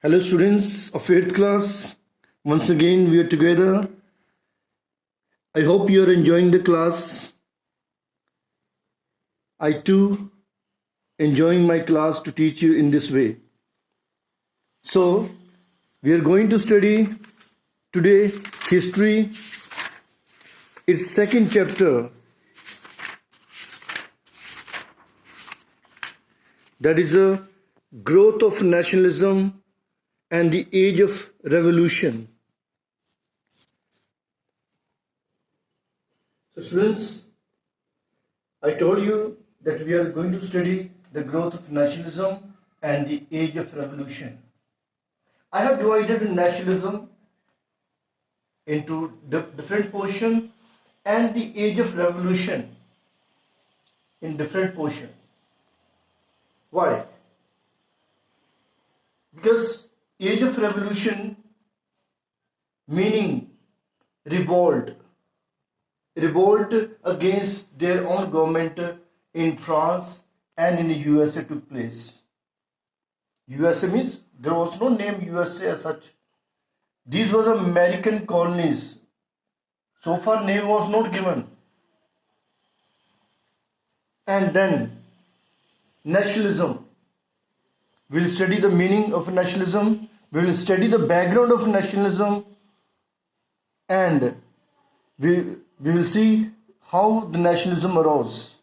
Hello, students of 8th class. Once again, we are together. I hope you are enjoying the class. I too enjoying my class to teach you in this way. So, we are going to study today history, its second chapter, that is a growth of nationalism and the age of revolution. So students, I told you that we are going to study the growth of nationalism and the age of revolution. I have divided nationalism into different portion and the age of revolution in different portion. Why? Because age of revolution meaning revolt against their own government in France and in the USA took place. USA means there was no name USA as such. These were American colonies. So far name was not given. And then nationalism. We'll study the meaning of nationalism. We will study the background of nationalism, and we will see how the nationalism arose.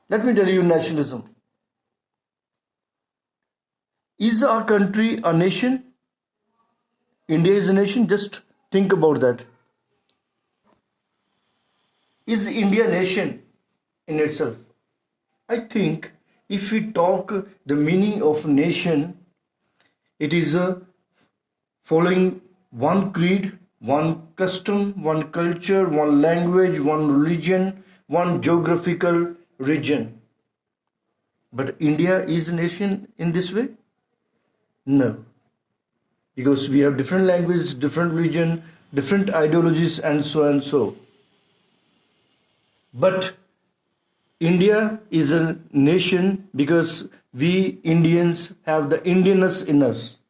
Let me tell you nationalism. Is our country a nation? India is a nation? Just think about that. Is India a nation in itself? I think if we talk the meaning of nation, it is following one creed, one custom, one culture, one language, one religion, one geographical region. But India is a nation in this way? No. Because we have different languages, different religion, different ideologies, and so and so. But India is a nation because we Indians have the Indianness in us.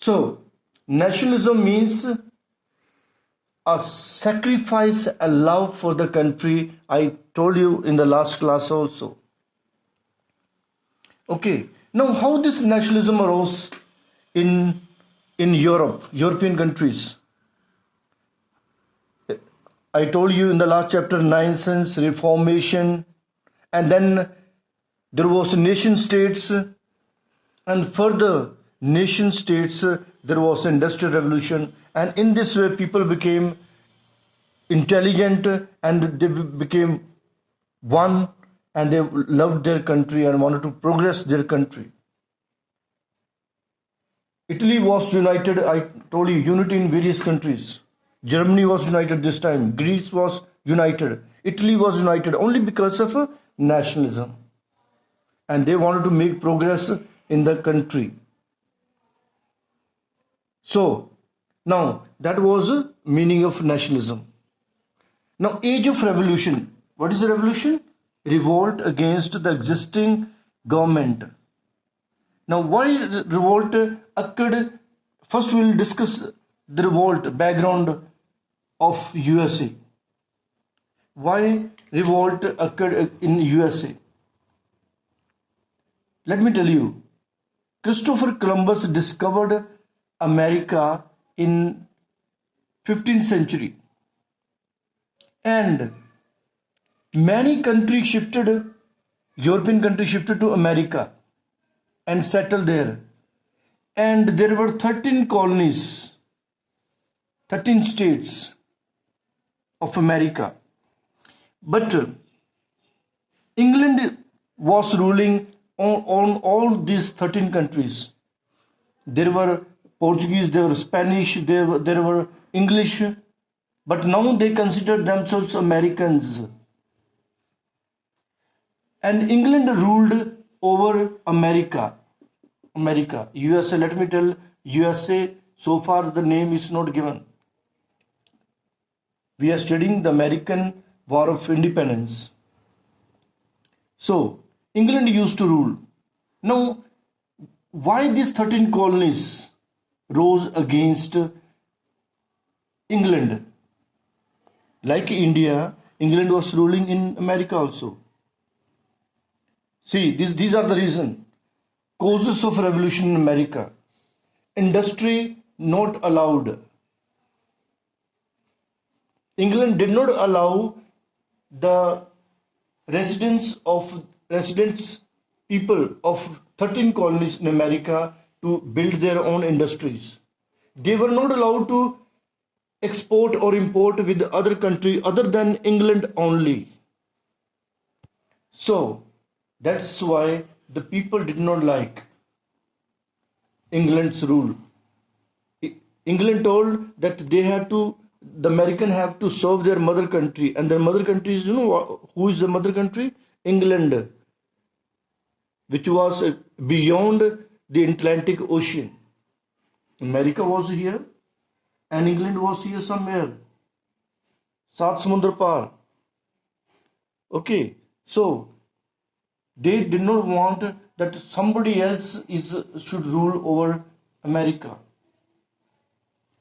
So, nationalism means a sacrifice, a love for the country. I told you in the last class also. Okay, now how this nationalism arose in Europe, European countries? I told you in the last chapter, Renaissance, Reformation, and then there was nation states, and further nation states, there was industrial revolution, and in this way people became intelligent and they became one, and they loved their country and wanted to progress their country. Italy was united, I told you, unity in various countries. Germany was united this time. Greece was united. Italy was united only because of nationalism. And they wanted to make progress in the country. So, now that was the meaning of nationalism. Now, age of revolution. What is a revolution? Revolt against the existing government. Now, why revolt occurred? First, we will discuss the revolt background of USA. Why revolt occurred in USA? Let me tell you. Christopher Columbus discovered America in 15th century, and many countries shifted, European countries shifted to America and settled there. And there were 13 colonies, 13 states of America. But England was ruling on all these 13 countries. There were Portuguese, there were Spanish, there were English, but now they considered themselves Americans. And England ruled over America. USA, let me tell, USA, so far the name is not given. We are studying the American War of Independence. So, England used to rule. Now, why these 13 colonies rose against England? Like India, England was ruling in America also. See, these are the reason. Causes of revolution in America. Industry not allowed. England did not allow the residents people of 13 colonies in America to build their own industries. They were not allowed to export or import with other country other than England only. So that's why the people did not like England's rule. England told that the American have to serve their mother country, and their mother country is, who is the mother country? England, which was beyond the Atlantic Ocean. America was here, and England was here somewhere. Saat Samundar Par. Okay, so they did not want that somebody else should rule over America.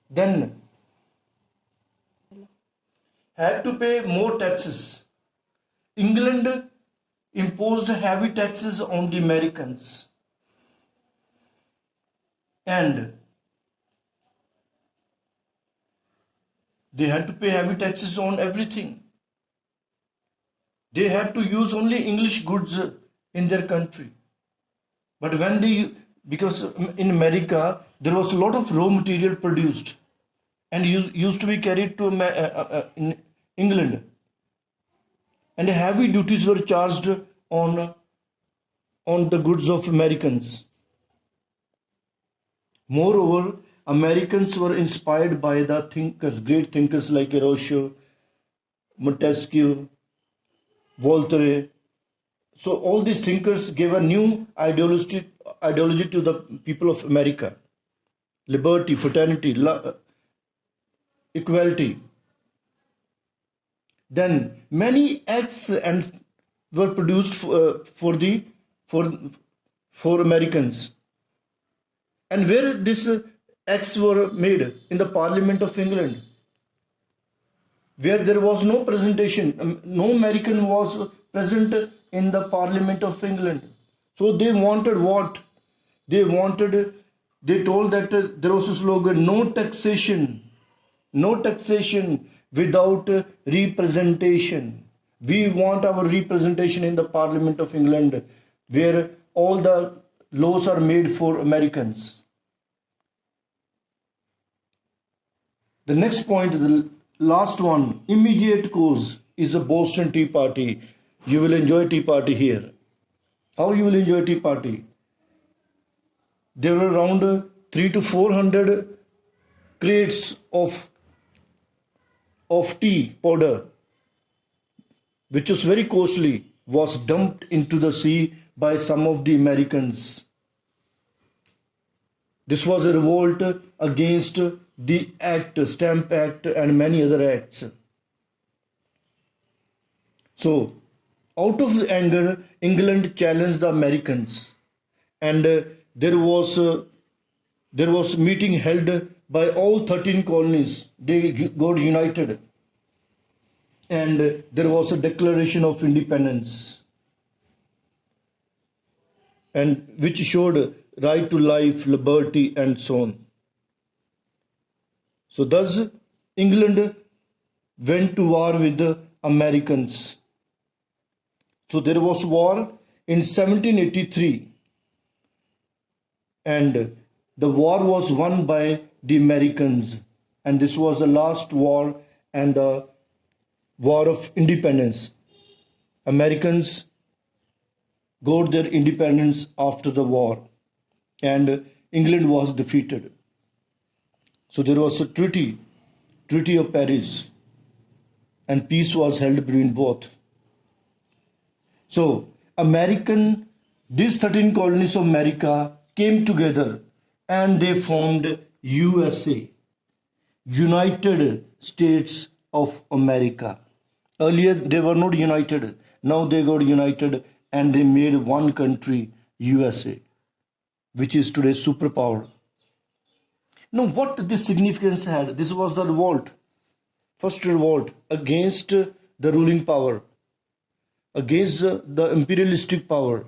Then had to pay more taxes. England imposed heavy taxes on the Americans. And they had to pay heavy taxes on everything. They had to use only English goods in their country. But because in America, there was a lot of raw material produced and used to be carried to in England. And heavy duties were charged on the goods of Americans. Moreover, Americans were inspired by the great thinkers like Rousseau, Montesquieu, Voltaire. So all these thinkers gave a new ideology to the people of America. Liberty, fraternity, equality. Then many acts were produced for Americans. And where these acts were made? In the Parliament of England, where there was no presentation. No American was present in the Parliament of England. So they wanted what? They told that there was a slogan, no taxation without representation. We want our representation in the Parliament of England, where all the laws are made for Americans. The next point, the last one, immediate cause, is a Boston Tea Party. You will enjoy Tea Party here. How you will enjoy Tea Party? There were around 300 to 400 crates of tea powder, which was very costly, was dumped into the sea by some of the Americans. This was a revolt against the Stamp Act, and many other acts. So, out of anger, England challenged the Americans, and there was meeting held by all 13 colonies. They got united, and there was a declaration of independence, and which showed right to life, liberty, and so on. So thus England went to war with the Americans. So there was war in 1783, and the war was won by the Americans, and this was the last war and the war of independence. Americans got their independence after the war, and England was defeated. So there was a Treaty of Paris, and peace was held between both. So these 13 colonies of America came together and they formed USA, United States of America. Earlier they were not united. Now they got united and they made one country, USA. which is today superpower. Now, what this significance had? This was the revolt, first revolt against the ruling power, against the imperialistic power.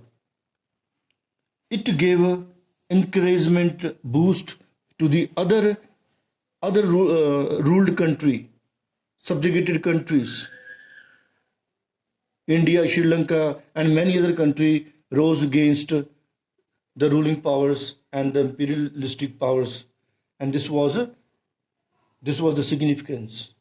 It gave a encouragement boost to the other ruled country, subjugated countries. India, Sri Lanka, and many other countries rose against the ruling powers and the imperialistic powers, and this was the significance.